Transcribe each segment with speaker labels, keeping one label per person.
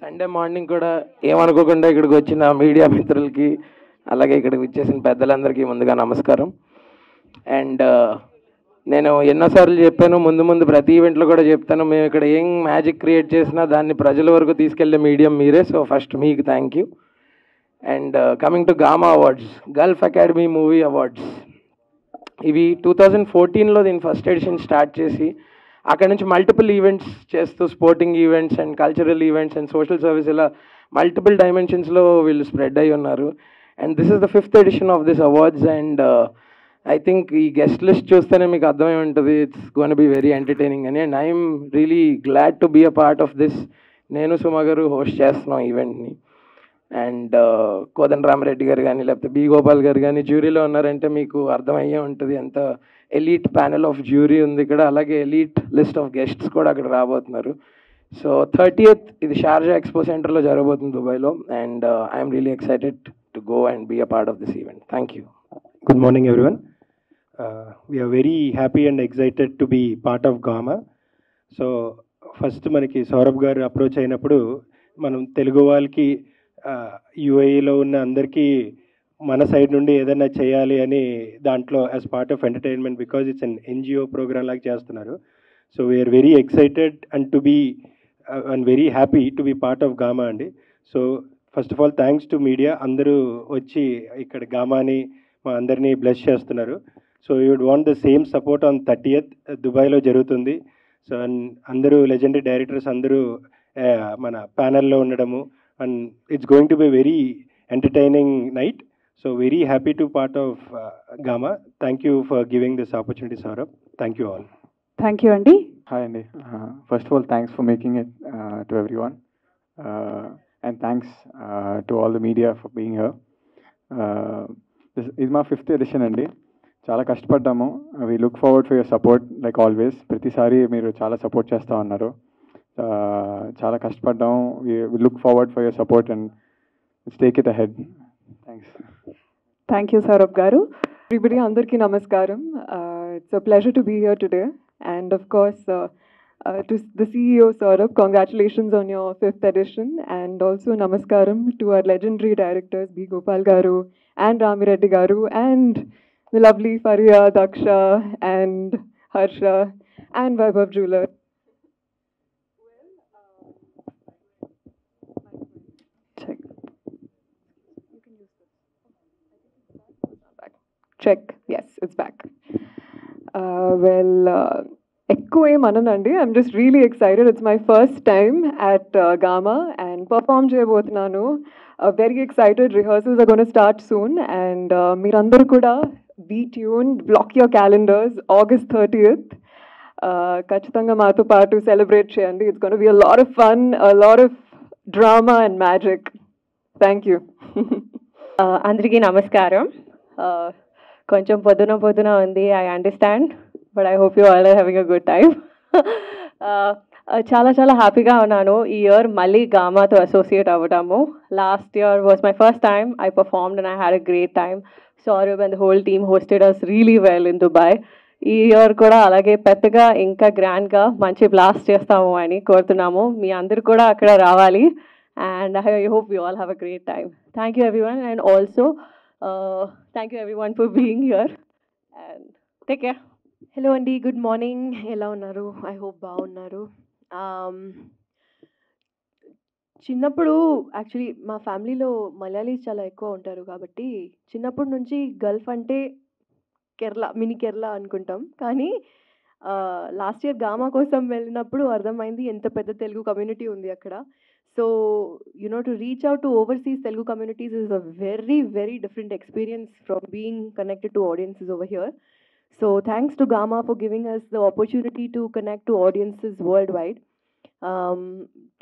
Speaker 1: Sunday morning కూడా ఏమనుకోకుండా ఇక్కడికి వచ్చిన మీడియా మిత్రులకి అలాగే ఇక్కడికి వచ్చేసిన పెద్దలందరికీ ముందుగా నమస్కారం. అండ్ నేను ఎన్నోసార్లు చెప్పాను, ముందు ముందు ప్రతి ఈవెంట్లో కూడా చెప్తాను, మేము ఇక్కడ ఏం మ్యాజిక్ క్రియేట్ చేసినా దాన్ని ప్రజల వరకు తీసుకెళ్లే మీడియం మీరే. సో ఫస్ట్ మీకు thank you. And coming to Gama awards, Gulf academy movie awards, ఇవి 2014లో దీని ఫస్ట్ ఎడిషన్ స్టార్ట్ చేసి అక్కడ నుంచి మల్టిపుల్ ఈవెంట్స్ చేస్తూ sporting events and cultural events and social service ఇలా మల్టిపుల్ డైమెన్షన్స్లో వీళ్ళు స్ప్రెడ్ అయి ఉన్నారు. And this is the 5th edition of this awards. And I think ఈ గెస్ట్ లిస్ట్ చూస్తేనే మీకు అర్థమై ఉంటుంది, it's gonna be very entertaining అని. And I'm really glad to be a part of this. నేను సుమ గారు హోస్ట్ చేస్తున్నాం ఈవెంట్ని. అండ్ కోదండ రామరెడ్డి గారు కానీ లేకపోతే బి గోపాల్ గారు కానీ జ్యూరీలో ఉన్నారంటే మీకు అర్థమయ్యే ఉంటుంది ఎంత ఎలీట్ ప్యానెల్ ఆఫ్ జ్యూరీ ఉంది ఇక్కడ. అలాగే ఎలీట్ లిస్ట్ ఆఫ్ గెస్ట్స్ కూడా అక్కడ రాబోతున్నారు. సో 30th ఇది షార్జా ఎక్స్పో సెంటర్లో జరగబోతుంది దుబాయ్లో. And I'm really excited to go and be a part of this event. Thank you.
Speaker 2: Good morning, everyone. We are very happy and excited to be part of GAMA. So first మనకి సౌరభ్ గారు approach అయినప్పుడు మనం తెలుగు వాళ్ళకి యూఏఈలో ఉన్న అందరికీ మన side నుండి ఏదైనా చేయాలి అని దాంట్లో as part of entertainment, because it's an NGO program లాగా చేస్తున్నారు. So we're very excited and to be and very happy to be part of Gama అండి. So first of all thanks to media, అందరూ వచ్చి ఇక్కడ గామాని మా అందరినీ బ్లెస్ చేస్తున్నారు. So you would want the same support on 30th దుబాయ్లో జరుగుతుంది. సో అందరూ లెజెండరీ డైరెక్టర్స్ అందరూ మన ప్యానల్లో ఉండడము, and it's going to be very entertaining night. So very happy to part of Gama. Thank you for giving this opportunity Saurabh. Thank you all.
Speaker 3: Thank you అండి.
Speaker 4: Hi అండి. First of all thanks for making it to everyone, and thanks to all the media for being here. ఇది మా 5th edition అండి. చాలా కష్టపడ్డాము. We look forward for your support like always. ప్రతిసారి మీరు చాలా సపోర్ట్ చేస్తూ ఉన్నారు. చాలా కష్టపడ్డాము. We look forward for your support and take it ahead. Thanks.
Speaker 3: Thank you Saurabh గారు. ఎవ్రీబడి, అందరికీ నమస్కారం. It's a pleasure to be here today. And of course to the CEO Saurabh, congratulations on your 5th edition. And also namaskaram to our legendary directors B. Gopal Garu and Ramireddy Garu and the lovely Faria, Daksha and Harsha and Vaibhav Jeweler. Check. You can use this. Check. Yes, it's back. ఎక్కువ ఏమనండి, I'm just really excited. It's my first time at Gama and perform చేయబోతున్నాను. Very excited. Rehearsals are gonna start soon. And మీరందరూ కూడా be tuned, block your calendars. August 30th ఖచ్చితంగా మాతో పాటు celebrate చేయండి. It's gonna be a lot of fun, a lot of drama and magic. Thank you.
Speaker 5: అందరికీ నమస్కారం. కొంచెం పొద్దున ఉంది, I understand, but I hope you all are having a good time. చాలా హ్యాపీగా ఉన్నాను ఈ ఇయర్ మళ్ళీ గామాతో అసోసియేట్ అవ్వడము. Last year was my first time I performed and I had a great time. Saurabh and the whole team hosted us really well in Dubai. ఈ year కూడా అలాగే పెద్దగా ఇంకా గ్రాండ్గా మంచి బ్లాస్ట్ చేస్తాము అని కోరుతున్నాము. మీ అందరు కూడా అక్కడ రావాలి. And I hope you all have a great time. Thank you everyone, and also thank you everyone for being here, and take care.
Speaker 6: Hello అండి, గుడ్ మార్నింగ్. ఎలా ఉన్నారు? ఐ హోప్ బాగున్నారు. చిన్నప్పుడు యాక్చువల్లీ మా ఫ్యామిలీలో మలయాళీస్ చాలా ఎక్కువ ఉంటారు కాబట్టి చిన్నప్పటి నుంచి గల్ఫ్ అంటే కేరళ, మినీ కేరళ అనుకుంటాం. కానీ లాస్ట్ ఇయర్ గామా కోసం వెళ్ళినప్పుడు అర్థమైంది ఎంత పెద్ద తెలుగు కమ్యూనిటీ ఉంది అక్కడ. So to reach out to overseas Telugu communities is a very, very different experience from being connected to audiences over here. So thanks to Gama for giving us the opportunity to connect to audiences worldwide.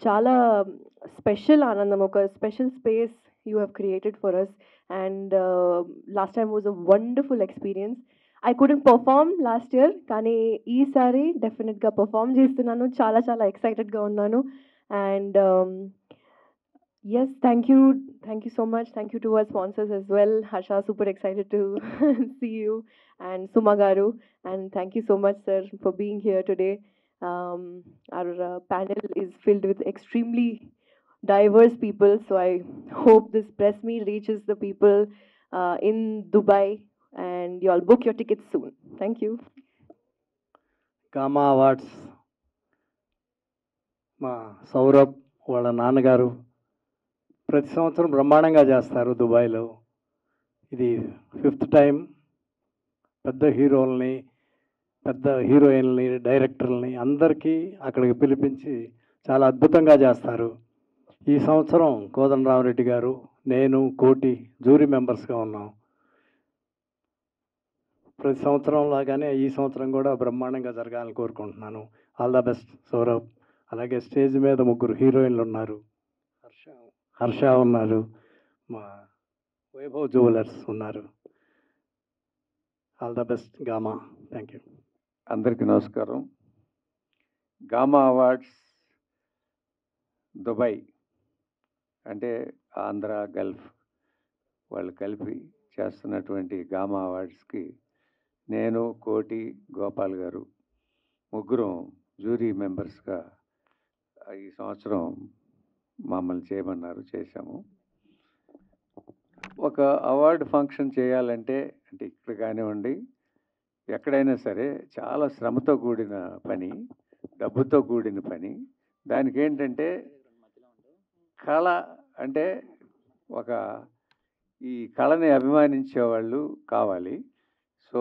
Speaker 6: Chala special Anandam, oka special space you have created for us, and last time was a wonderful experience. I couldn't perform last year, kani ee sari definitely ga perform chestunnanu. Chala excited ga unnanu. And yes, thank you so much. Thank you to our sponsors as well. Harsha, super excited to see you, and Suma Garu, and thank you so much, sir, for being here today. Our panel is filled with extremely diverse people. So I hope this press meet reaches the people in Dubai, and you all book your tickets soon. Thank you.
Speaker 7: Gamma awards మా సౌరభ్ వాళ్ళ నాన్నగారు ప్రతి సంవత్సరం బ్రహ్మాండంగా చేస్తారు దుబాయ్లో. ఇది 5th time. పెద్ద హీరోల్ని, పెద్ద హీరోయిన్ని, డైరెక్టర్లని అందరికీ అక్కడికి పిలిపించి చాలా అద్భుతంగా చేస్తారు. ఈ సంవత్సరం కోదండరామరెడ్డి గారు, నేను, కోటి జ్యూరీ మెంబర్స్గా ఉన్నాం. ప్రతి సంవత్సరం లాగానే ఈ సంవత్సరం కూడా బ్రహ్మాండంగా జరగాలని కోరుకుంటున్నాను. All the best Saurabh. అలాగే స్టేజ్ మీద 3 హీరోయిన్లు ఉన్నారు. హర్ష ఉన్నారు, మా వైభవ్ జ్యువెలర్స్ ఉన్నారు. All the best gamma. Thank you.
Speaker 8: అందరికీ నమస్కారం. గామా అవార్డ్స్ దుబాయ్ అంటే ఆంధ్ర గల్ఫ్ వాళ్ళు కలిపి చేస్తున్నటువంటి గామా అవార్డ్స్కి నేను, కోటి, గోపాల్ గారు ముగ్గురం జ్యూరీ మెంబర్స్గా ఈ సంవత్సరం మమ్మల్ని చేయమన్నారు, చేశాము. ఒక అవార్డు ఫంక్షన్ చేయాలంటే అంటే ఇక్కడ కానివ్వండి ఎక్కడైనా సరే చాలా శ్రమతో కూడిన పని, డబ్బుతో కూడిన పని. దానికి ఏంటంటే కళ అంటే ఒక ఈ కళని అభిమానించే వాళ్ళు కావాలి. సో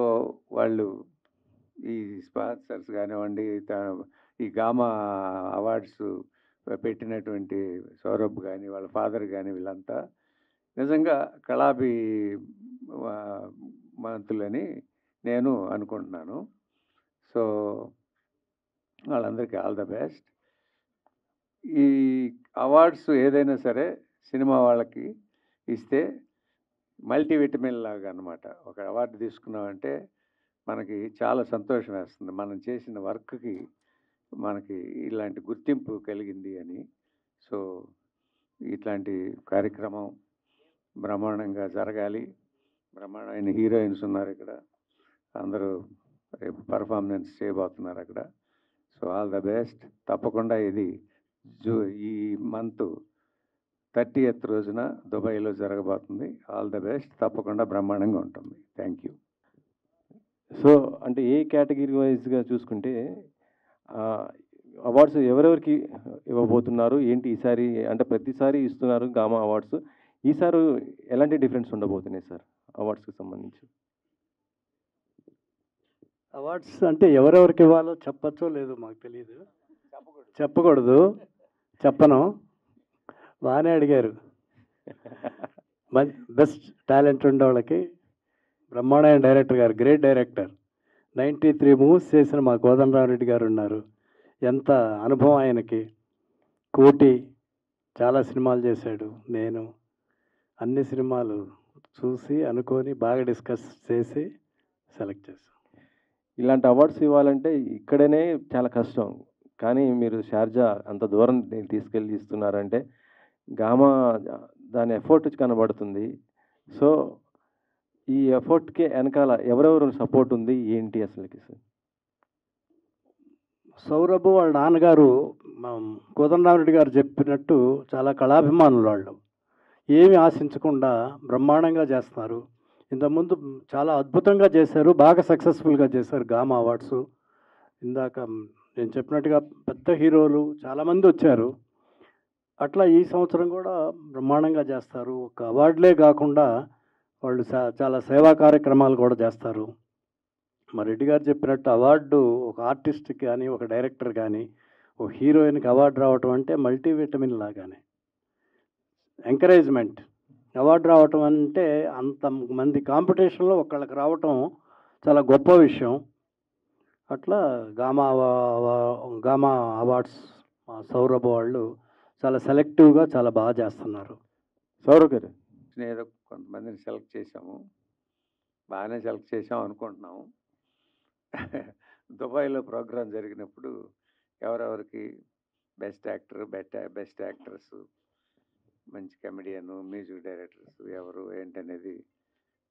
Speaker 8: వాళ్ళు ఈ స్పాన్సర్స్ కానివ్వండి, ఈ గామా అవార్డ్స్ పెట్టినటువంటి సౌరభ్ కానీ వాళ్ళ ఫాదర్ కానీ వీళ్ళంతా నిజంగా కళాభిమానులని నేను అనుకుంటున్నాను. సో వాళ్ళందరికీ ఆల్ ద బెస్ట్. ఈ అవార్డ్స్ ఏదైనా సరే సినిమా వాళ్ళకి ఇస్తే మల్టీవిటమిన్ లాగా అన్నమాట. ఒక అవార్డు తీసుకున్నామంటే మనకి చాలా సంతోషం వేస్తుంది, మనం చేసిన వర్క్కి మనకి ఇలాంటి గుర్తింపు కలిగింది అని. సో ఇట్లాంటి కార్యక్రమం బ్రహ్మాండంగా జరగాలి. బ్రహ్మాండమైన హీరోయిన్స్ ఉన్నారు ఇక్కడ, అందరూ రేపు పర్ఫార్మెన్స్ చేయబోతున్నారు అక్కడ. So all the best. తప్పకుండా ఇది ఈ మంత్ 30th రోజున దుబాయ్లో జరగబోతుంది. All the best. తప్పకుండా బ్రహ్మాండంగా ఉంటుంది. Thank you.
Speaker 9: సో అంటే ఏ కేటగిరీ వైజ్గా చూసుకుంటే అవార్డ్స్ ఎవరెవరికి ఇవ్వబోతున్నారు ఏంటి ఈసారి? అంటే ప్రతిసారి ఇస్తున్నారు గామా అవార్డ్స్, ఈసారి ఎలాంటి డిఫరెన్స్ ఉండబోతున్నాయి సార్ అవార్డ్స్కి సంబంధించి?
Speaker 7: అవార్డ్స్ అంటే ఎవరెవరికి ఇవ్వాలో చెప్పచ్చో లేదో మాకు తెలియదు, చెప్పకూడదు, చెప్పను. బాగానే అడిగారు. బెస్ట్ టాలెంట్ ఉండే వాళ్ళకి బ్రహ్మాండమైన డైరెక్టర్ గారు, గ్రేట్ డైరెక్టర్, 93 మూవీస్ చేసిన మా కోదండరామరెడ్డి గారు ఉన్నారు. ఎంత అనుభవం ఆయనకి. కోటి చాలా సినిమాలు చేశాడు. నేను అన్ని సినిమాలు చూసి అనుకొని బాగా డిస్కస్ చేసి సెలెక్ట్ చేశాను.
Speaker 9: ఇలాంటి అవార్డ్స్ ఇవ్వాలంటే ఇక్కడనే చాలా కష్టం, కానీ మీరు షార్జా అంత దూరం తీసుకెళ్ళి ఇస్తున్నారంటే గామా దాని ఎఫర్ట్ కనబడుతుంది. సో ఈ ఎఫర్ట్కి వెనకాల ఎవరెవరు సపోర్ట్ ఉంది ఏంటి అసలుకి సార్?
Speaker 7: సౌరభ్ వాళ్ళ నాన్నగారు కోదండరామరెడ్డి గారు చెప్పినట్టు చాలా కళాభిమానులు. వాళ్ళు ఏమి ఆశించకుండా బ్రహ్మాండంగా చేస్తున్నారు. ఇంతకుముందు చాలా అద్భుతంగా చేశారు, బాగా సక్సెస్ఫుల్గా చేశారు గామా అవార్డ్స్. ఇందాక నేను చెప్పినట్టుగా పెద్ద హీరోలు చాలామంది వచ్చారు. అట్లా ఈ సంవత్సరం కూడా బ్రహ్మాండంగా చేస్తారు. ఒక అవార్డులే కాకుండా వాళ్ళు చాలా సేవా కార్యక్రమాలు కూడా చేస్తారు. మా రెడ్డి గారు చెప్పినట్టు అవార్డు ఒక ఆర్టిస్ట్కి కానీ, ఒక డైరెక్టర్ కానీ, ఒక హీరోయిన్కి అవార్డు రావటం అంటే మల్టీవిటమిన్ లాగానే ఎంకరేజ్మెంట్. అవార్డు రావటం అంటే అంతమంది కాంపిటీషన్లో ఒకళ్ళకి రావటం చాలా గొప్ప విషయం. అట్లా గామా అవార్డ్స్ మా సౌరభ్ వాళ్ళు చాలా సెలెక్టివ్గా చాలా బాగా చేస్తున్నారు.
Speaker 9: సౌరభ్ గారు,
Speaker 8: ఏదో కొంతమందిని సెలెక్ట్ చేసాము, బాగానే సెలెక్ట్ చేసాము అనుకుంటున్నాము. దుబాయ్లో ప్రోగ్రాం జరిగినప్పుడు ఎవరెవరికి బెస్ట్ యాక్టర్, బెస్ట్ యాక్ట్రెస్, మంచి కమెడియన్, మ్యూజిక్ డైరెక్టర్స్ ఎవరు ఏంటనేది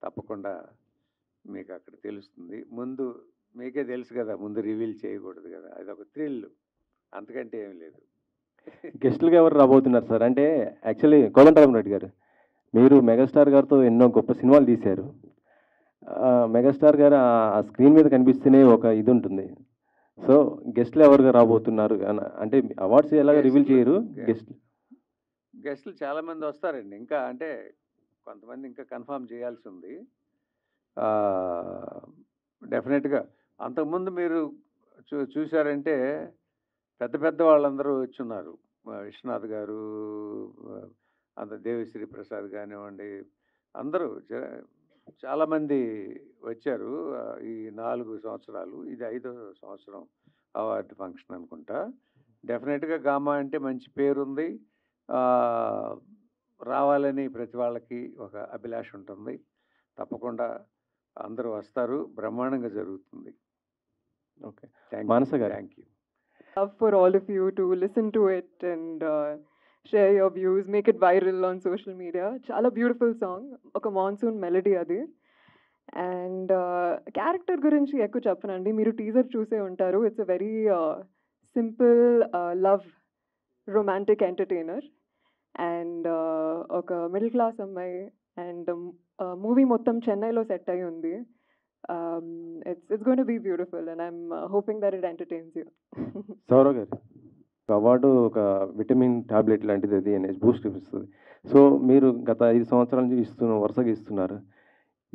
Speaker 8: తప్పకుండా మీకు అక్కడ తెలుస్తుంది. ముందు మీకే తెలుసు కదా, ముందు రివీల్ చేయకూడదు కదా, అది ఒక థ్రిల్, అంతకంటే ఏం లేదు.
Speaker 9: గెస్టులుగా ఎవరు రాబోతున్నారు సార్? అంటే యాక్చువల్లీ కోదండరామరెడ్డి గారు, మీరు మెగాస్టార్ గారితో ఎన్నో గొప్ప సినిమాలు తీశారు. మెగాస్టార్ గారు ఆ స్క్రీన్ మీద కనిపిస్తేనే ఒక ఇది ఉంటుంది. సో గెస్ట్లు ఎవరుగా రాబోతున్నారు అంటే అవార్డ్స్ ఎలాగ రివీల్ చేయరు
Speaker 8: గెస్టులు చాలామంది వస్తారండి. ఇంకా అంటే కొంతమంది ఇంకా కన్ఫర్మ్ చేయాల్సి ఉంది. డెఫినెట్గా అంతకుముందు మీరు చూశారంటే పెద్ద పెద్ద వాళ్ళందరూ వచ్చున్నారు. విశ్వనాథ్ గారు, అంత దేవిశ్రీ ప్రసాద్ కానివ్వండి, అందరూ చాలామంది వచ్చారు. ఈ 4 సంవత్సరాలు, ఇది 5వ సంవత్సరం అవార్డు ఫంక్షన్ అనుకుంటా. డెఫినెట్గా గామా అంటే మంచి పేరుంది. రావాలని ప్రతి వాళ్ళకి ఒక అభిలాష ఉంటుంది. తప్పకుండా అందరూ వస్తారు. బ్రహ్మాండంగా జరుగుతుంది.
Speaker 9: ఓకే, మానస గారు.
Speaker 8: Thank you.
Speaker 3: Love for all of you to listen to it and share your views, make it viral on social media. Chala beautiful song, oka monsoon melody adi. And character gurinchi ekku cheppanandi, మీరు teaser చూసే ఉంటారు. It's a very simple love romantic entertainer and oka middle class అమ్మాయి and movie మొత్తం చెన్నైలో set అయి ఉంది. It's going to be beautiful and I'm hoping that it entertains you.
Speaker 9: Sourav గారు, award ఒక విటమిన్ టాబ్లెట్ లాంటిది, అది అనేది బూస్ట్ ఇస్తుంది. సో మీరు గత 5 సంవత్సరాల నుంచి వరుసగా ఇస్తున్నారు.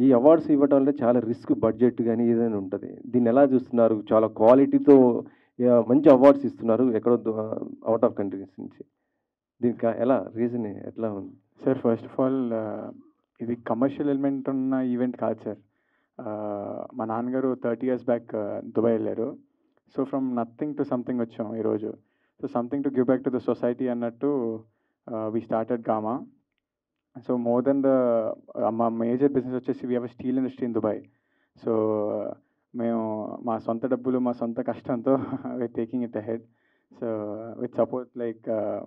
Speaker 9: ఈ అవార్డ్స్ ఇవ్వడం వల్ల చాలా రిస్క్, బడ్జెట్ కానీ ఏదైనా ఉంటుంది. దీన్ని ఎలా చూస్తున్నారు? చాలా క్వాలిటీతో మంచి అవార్డ్స్ ఇస్తున్నారు ఎక్కడో అవుట్ ఆఫ్ కంట్రీస్ నుంచి. దీనికి ఎలా రీజన్ ఎట్లా ఉంది
Speaker 4: సార్? ఫస్ట్ ఆఫ్ ఆల్ ఇది కమర్షియల్ ఎలిమెంట్ ఉన్న ఈవెంట్ కాదు సార్. మా నాన్నగారు 30 years బ్యాక్ దుబాయ్ వెళ్ళారు. So from nothing to something వచ్చాం ఈరోజు. So something to give back to the society అన్నట్టు we started Gama. So more than మా మేజర్ బిజినెస్ వచ్చేసి we have a steel industry in Dubai. So మేము మా సొంత డబ్బులు, మా సొంత కష్టంతో we're taking it ahead. So with support like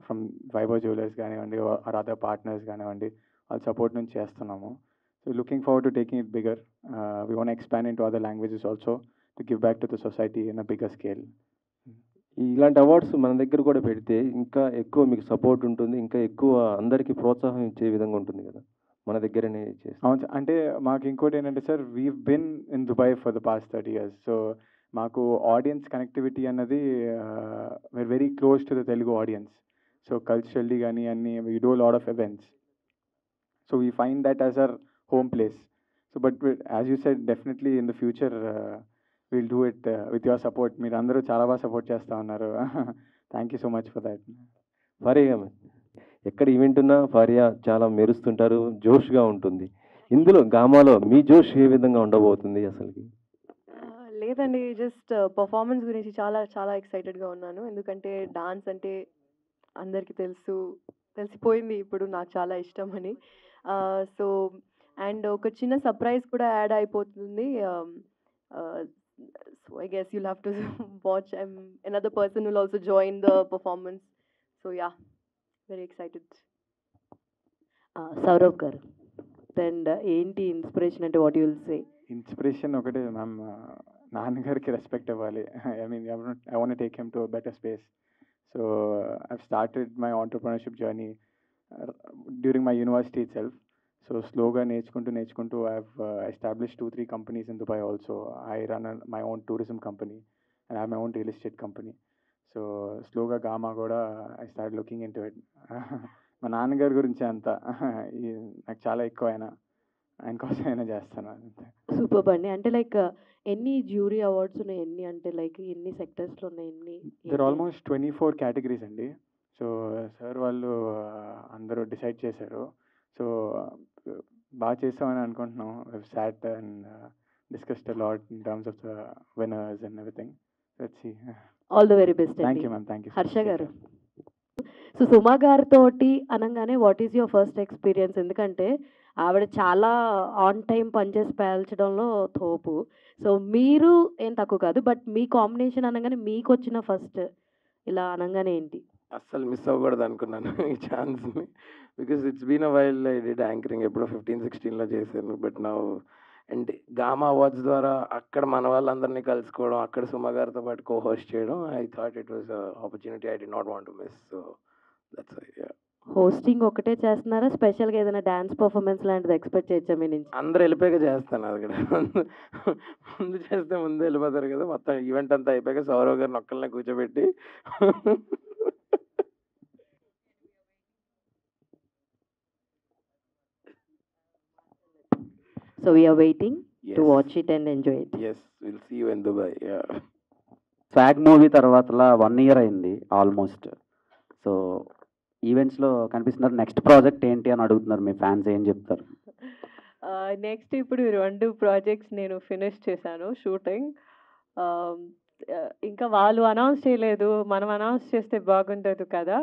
Speaker 4: from Vaibhav jewellers కానివ్వండి, ఆర్ అదర్ పార్ట్నర్స్ కానివ్వండి, వాళ్ళ సపోర్ట్ నుంచి చేస్తున్నాము. So looking forward to taking it bigger. We want to expand into other languages also to give back to the society in a bigger scale.
Speaker 9: ఇలాంటి awards మన దగ్గర కూడా పెడితే ఇంకా ఎక్కువ మీకు సపోర్ట్ ఉంటుంది, ఇంకా ఎక్కువ అందరికీ ప్రోత్సాహం ఇచ్చే విధంగా ఉంటుంది కదా, మన దగ్గరనే చేస్తాం.
Speaker 4: అవును, అంటే మాకు ఇంకోటి ఏంటంటే sir, we've been in Dubai for the past 30 years. So మాకు ఆడియన్స్ కనెక్టివిటీ అన్నది we're very close to the Telugu audience. So culturally కానీ అన్ని we do a lot of events. So we find that as our home place. So but as you said, definitely in the future we'll do it with your support. మీరు అందరూ చాలా బాగా support చేస్తూ ఉన్నారు. Thank you so much for that.
Speaker 9: Faria, ఎక్కడ event ఉన్నా ఫారియా చాలా మెరుస్తుంటారు, జోష్గా ఉంటుంది. ఇందులో గామాలో మీ జోష్ ఏ విధంగా ఉండబోతుంది అసలుకి?
Speaker 6: లేదండి, జస్ట్ పర్ఫార్మెన్స్ గురించి చాలా చాలా ఎక్సైటెడ్గా ఉన్నాను. ఎందుకంటే డాన్స్ అంటే అందరికీ తెలిసిపోయింది ఇప్పుడు నాకు చాలా ఇష్టం అని. సో అండ్ ఒక చిన్న సర్ప్రైజ్ కూడా యాడ్ అయిపోతుంది. So I guess you'll have to watch. Another person will also join the performance. So yeah, very excited.
Speaker 10: Sourav garu, and ఏంటి ఇన్స్పిరేషన్ అంటే what you will say?
Speaker 4: Inspiration ఒకటే మ్యామ్, నాన్నగారికి రెస్పెక్ట్ ఇవ్వాలి. I mean I want take him to better space. So I've started my entrepreneurship journey during my university itself. So స్లోగా నేర్చుకుంటూ I have established 2-3 companies in Dubai also. I run my own tourism company and I have my own real estate company. So స్లోగా gamma కూడా I start looking into it. మా నాన్నగారి గురించి అంతా నాకు చాలా ఎక్కువ ఆయన కోసం అయినా చేస్తాను.
Speaker 10: సూపర్ అండి. అంటే లైక్ ఎన్ని జ్యూరీ అవార్డ్స్ ఉన్నాయి, ఎన్ని అంటే లైక్ ఎన్ని సెక్టర్స్లో ఉన్నాయి, ఎన్ని?
Speaker 4: దర్ ఆల్మోస్ట్ 24 categories అండి. సో సార్ వాళ్ళు అందరూ డిసైడ్ చేశారు. సో బాగా చేస్తామని అనుకుంటున్నాం. we've sat and discussed a lot in terms of the winners and everything. Let's see.
Speaker 10: All the very best.
Speaker 4: Thank you ma'am. Thank you.
Speaker 10: Harsha గారు, so సుమా గారితో అనగానే what is your first experience? ఎందుకంటే ఆవిడ చాలా on time పనిచేసి పేల్చడంలో తోపు. So మీరు ఏం తక్కువ కాదు, బట్ మీ కాంబినేషన్ అనగానే మీకు వచ్చిన ఫస్ట్ ఇలా అనగానే ఏంటి?
Speaker 1: అస్సలు మిస్ అవ్వకూడదు అనుకున్నాను ఈ ఛాన్స్ని, because it's been a while. I did anchoring ఎప్పుడో 15-16లో చేశాను, but now and Gama awards ద్వారా అక్కడ మన వాళ్ళందరినీ కలుసుకోవడం, అక్కడ సుమ గారితో పాటు కో హోస్ట్ చేయడం, I thought it was opportunity I did not want to miss. So that's
Speaker 10: hosting ఒకటే చేస్తున్నారా? స్పెషల్గా ఏదైనా డాన్స్ పర్ఫార్మెన్స్ లాంటిది ఎక్స్పెక్ట్ చేయొచ్చా మీ నుంచి?
Speaker 1: అందరూ వెళ్ళిపోయాక చేస్తాను అది కూడా. ముందు చేస్తే ముందు వెళ్ళిపోతారు కదా, మొత్తం ఈవెంట్ అంతా అయిపోయాక సౌరవ్ గారిని ఒక్కళ్ళనే కూర్చోబెట్టి
Speaker 10: So we are waiting to watch it and enjoy it.
Speaker 1: Yes, we'll see you in Dubai. Yeah.
Speaker 11: Swag movie తర్వాత 1 year అయింది ఆల్మోస్ట్. సో ఈవెంట్స్లో కనిపిస్తున్నారు. నెక్స్ట్ ప్రాజెక్ట్ ఏంటి అని అడుగుతున్నారు మీ ఫ్యాన్స్, ఏం చెప్తారు?
Speaker 5: నెక్స్ట్ ఇప్పుడు 2 ప్రాజెక్ట్స్ నేను ఫినిష్ చేశాను షూటింగ్. ఇంకా వాళ్ళు అనౌన్స్ చేయలేదు, మనం అనౌన్స్ చేస్తే బాగుంటుంది కదా.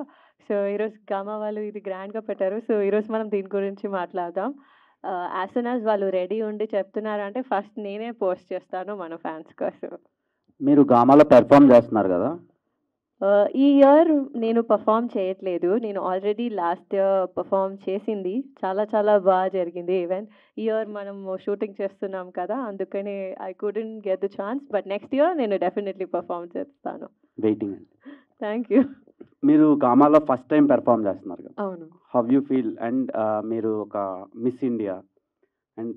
Speaker 5: సో ఈరోజు గామా వాళ్ళు ఇది గ్రాండ్గా పెట్టారు. సో ఈరోజు మనం దీని గురించి మాట్లాడదాం. యాజ్ సూన్ యాజ్ వాళ్ళు రెడీ ఉండి చెప్తున్నారంటే ఫస్ట్ నేనే పోస్ట్ చేస్తాను మన ఫ్యాన్స్ కోసం.
Speaker 11: మీరు గామాలో పెర్ఫామ్ చేస్తున్నారు కదా?
Speaker 5: ఈ ఇయర్ నేను పర్ఫామ్ చేయట్లేదు. నేను ఆల్రెడీ లాస్ట్ ఇయర్ పర్ఫామ్ చేసింది, చాలా చాలా బాగా జరిగింది ఈవెంట్. ఈ ఇయర్ మనం షూటింగ్ చేస్తున్నాం కదా, అందుకని I couldn't get the chance. But next year నేను డెఫినెట్లీ పర్ఫామ్ చేస్తాను.
Speaker 11: వెయిటింగ్.
Speaker 5: Thank you.
Speaker 11: మీరు గామాలో ఫస్ట్ టైం పెర్ఫామ్ చేస్తున్నారు కదా,
Speaker 3: అవును.
Speaker 11: How you feel? అండ్ మీరు ఒక మిస్ ఇండియా అండ్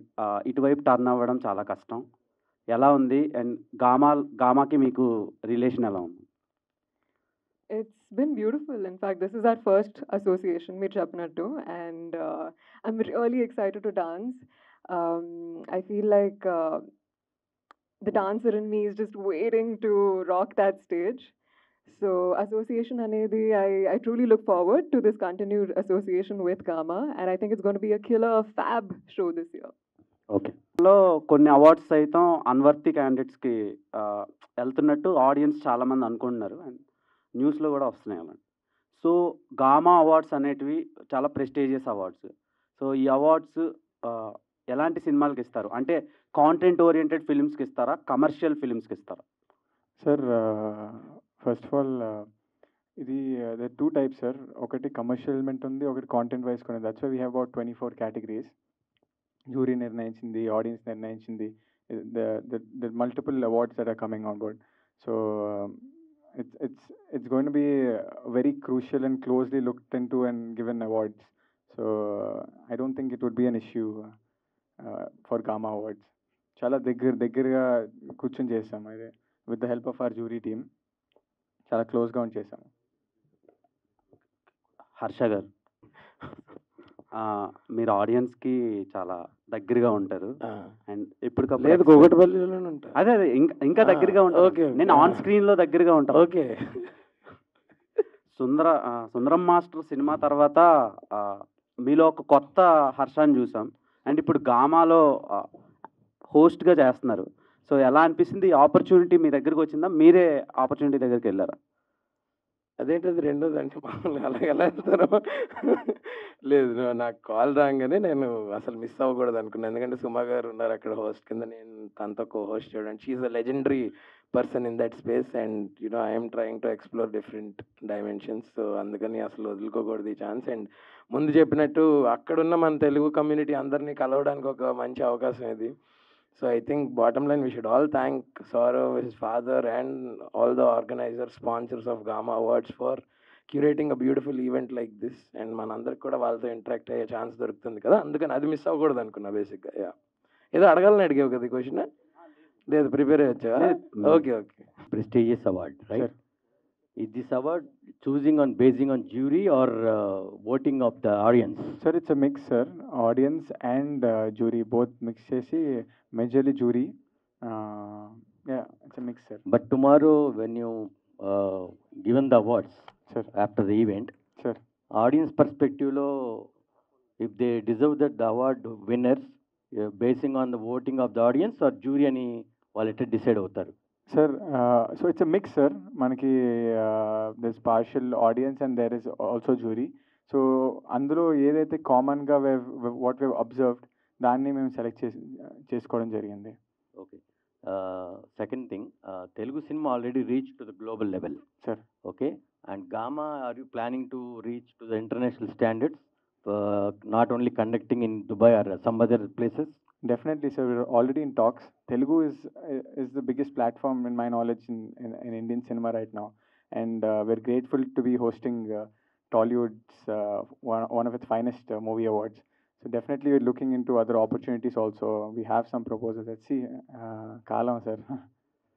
Speaker 11: ఇటువైపు టర్న్ అవ్వడం చాలా కష్టం. ఎలా ఉంది? అండ్ గామాకి మీకు రిలేషన్ ఎలా ఉంది?
Speaker 3: It's been beautiful. In fact, this is our first association, Mir Chapnattu, and I'm really excited to dance. I feel like the dancer in me is just waiting to rock that stage. So, association anedi, I truly look forward to this continued association with Gama, and I think it's going to be a killer fab show this year.
Speaker 11: Okay. లో కొన్ని awards సైతం unworthy క్యాండిడేట్స్కి వెళ్తున్నట్టు audience చాలామంది అనుకుంటున్నారు and న్యూస్లో కూడా వస్తున్నాయి అలాంటి. సో గామా అవార్డ్స్ అనేటివి చాలా ప్రెస్టీజియస్ అవార్డ్స్. సో ఈ అవార్డ్స్ ఎలాంటి సినిమాలకి ఇస్తారు? అంటే కాంటెంట్ ఓరియంటెడ్ ఫిల్మ్స్కి ఇస్తారా, కమర్షియల్ ఫిల్మ్స్కి ఇస్తారా?
Speaker 4: సార్ ఫస్ట్ ఆఫ్ ఆల్ ఇది టూ టైప్స్ సార్. ఒకటి కమర్షియల్ ఎలిమెంట్ ఉంది, ఒకటి కాంటెంట్ వైజ్ కూడా. That's why we have about 24 categories. Jury నిర్ణయించింది, ఆడియన్స్ నిర్ణయించింది, the multiple awards that are coming on board. So it's going to be very crucial and closely looked into and given awards. So I don't think it would be an issue for Gama Awards. చాలా దగ్గరగా కూర్చొని చేసాం. అదే with the help of our jury team చాలా క్లోజ్గా ఉండి చేసాము.
Speaker 11: హర్ష గారు, మీరు ఆడియన్స్కి చాలా దగ్గరగా ఉంటారు అండ్ ఎప్పటికప్పుడు
Speaker 1: లేదు కూకట్పల్లిలోనే ఉంటారు.
Speaker 11: అదే ఇంకా దగ్గరగా ఉంటారు.
Speaker 1: ఓకే,
Speaker 11: నేను ఆన్ స్క్రీన్లో దగ్గరగా ఉంటాను.
Speaker 1: ఓకే.
Speaker 11: సుందరం మాస్టర్ సినిమా తర్వాత మీలో ఒక కొత్త హర్షాన్ని చూసాం అండ్ ఇప్పుడు గామాలో హోస్ట్గా చేస్తున్నారు. సో ఎలా అనిపిస్తుంది? ఆపర్చునిటీ మీ దగ్గరికి వచ్చిందా, మీరే ఆపర్చునిటీ దగ్గరికి వెళ్ళారా?
Speaker 1: అదేంటది రెండోది అంటే మామూలుగా అలా ఎలా వెళ్తారో లేదు, నాకు కాల్ రాగానే నేను అసలు మిస్ అవ్వకూడదు అనుకున్నాను. ఎందుకంటే సుమా గారు ఉన్నారు అక్కడ హోస్ట్ కింద, నేను తనతో కో హోస్ట్ చేయడం. She's a legendary person in that space and you know I'm trying to explore different dimensions. So అందుకని అసలు వదులుకోకూడదు ఈ ఛాన్స్. అండ్ ముందు చెప్పినట్టు అక్కడున్న మన తెలుగు కమ్యూనిటీ అందరినీ కలవడానికి ఒక మంచి అవకాశం ఇది. So I think bottom line we should all thank Saurav, his father, and all the organizers, sponsors of Gama Awards for curating a beautiful event like this. And మనందరికి కూడా వాళ్ళతో ఇంటరాక్ట్ అయ్యే ఛాన్స్ దొరుకుతుంది కదా, అందుకని అది మిస్ అవ్వకూడదు అనుకున్నా బేసిక్గా. యా, ఏదో అడగాలని అడిగావు కదా ఈ క్వశ్చన్? లేదు, ప్రిపేర్ అయ్యొచ్చా? Okay okay.
Speaker 12: Prestigious award, right? Is this award basing on jury or voting of the audience?
Speaker 4: Sir, it's a mix, sir. Audience and jury both mix chesi, majorly jury. Yeah, it's a mix, sir.
Speaker 12: But tomorrow when you given the awards,
Speaker 4: sir,
Speaker 12: after the event,
Speaker 4: sir,
Speaker 12: audience perspective lo, if they deserve that the award winners, basing on the voting of the audience or jury ani వాళ్ళు decide అవుతారు?
Speaker 4: Sir, so it's a mix, sir. Manaki there's partial audience and there is also jury. So అందులో ఏదైతే కామన్గా what we've observed దాన్ని మేము select చేసుకోవడం జరిగింది.
Speaker 12: Okay. Second thing, Telugu cinema already reach to the global level,
Speaker 4: sir.
Speaker 12: Okay. And Gama, are you planning to reach to the international standards not only conducting in Dubai or some other places?
Speaker 4: Definitely, sir. We're already in talks. Telugu is the biggest platform, in my knowledge, in Indian cinema right now, and we're grateful to be hosting Tollywood's one of its finest movie awards. So definitely, we're looking into other opportunities also. We have some proposals. Let's see. Kalam, sir.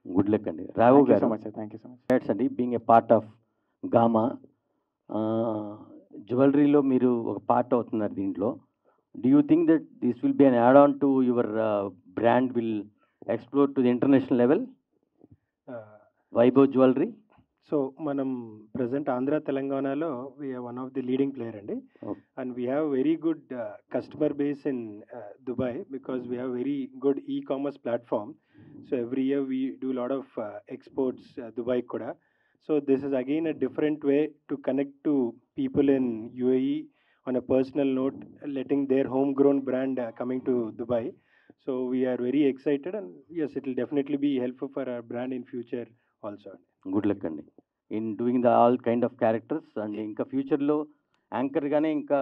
Speaker 12: Good luck అండి. రావు
Speaker 4: Thank you
Speaker 12: గారు,
Speaker 4: so much, sir. Thank you so much.
Speaker 12: Congrats అండి, being a part of Gama. జ్యువెలరీలో మీరు ఒక part అవుతున్నారు దీంట్లో. Do you think that this will be an add on to your brand will explore to the international level, Vaibhav jewellery?
Speaker 2: So మనం present Andhra తెలంగాణలో we're one of the leading player అండి, and we have very good customer base in Dubai because we have very good ecommerce platform. So every year we do lot of exports Dubai కూడా. So this is again a different way to connect to people in UAE on a personal note, letting their homegrown brand coming to Dubai. So we are very excited, and yes, it will definitely be helpful for our brand in future also.
Speaker 12: Good luck అండి in doing the all kind of characters. And ఇంకా ఫ్యూచర్లో యాంకర్గానే ఇంకా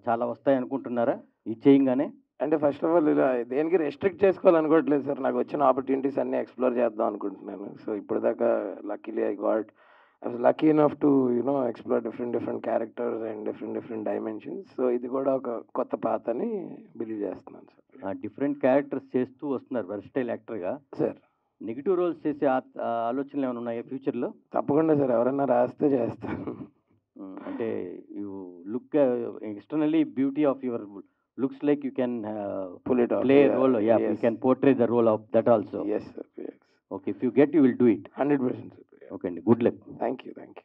Speaker 12: చాలా వస్తాయి అనుకుంటున్నారా ఈ చేయంగానే?
Speaker 1: అంటే ఫస్ట్ ఆఫ్ ఆల్ ఇలా దేనికి రెస్ట్రిక్ట్ చేసుకోవాలనుకోవట్లేదు సార్. నాకు వచ్చిన ఆపర్చునిటీస్ అన్నీ ఎక్స్ప్లోర్ చేద్దాం అనుకుంటున్నాను. సో ఇప్పుడు దాకా luckily I was lucky enough to, explore different characters and different dimensions. So ఇది కూడా ఒక కొత్త పాత అని బిలీవ్ చేస్తున్నాను సార్.
Speaker 12: డిఫరెంట్ క్యారెక్టర్స్ చేస్తూ వస్తున్నారు వర్స్టైల్ యాక్టర్గా.
Speaker 1: సార్
Speaker 12: నెగిటివ్ రోల్స్ చేసే ఆలోచనలు ఏమైనా ఉన్నాయా ఫ్యూచర్లో?
Speaker 1: తప్పకుండా సార్, ఎవరైనా రాస్తే చేస్తాను.
Speaker 12: అంటే you look externally beauty of your looks like you can
Speaker 1: pull it off,
Speaker 12: play a
Speaker 1: yeah,
Speaker 12: role, yeah,
Speaker 1: yes.
Speaker 12: you can portray the role of that also.
Speaker 1: Yes sir, yes.
Speaker 12: Okay, if you get, you will do it.
Speaker 1: 100% sir.
Speaker 12: Okay, good luck.
Speaker 1: Thank you.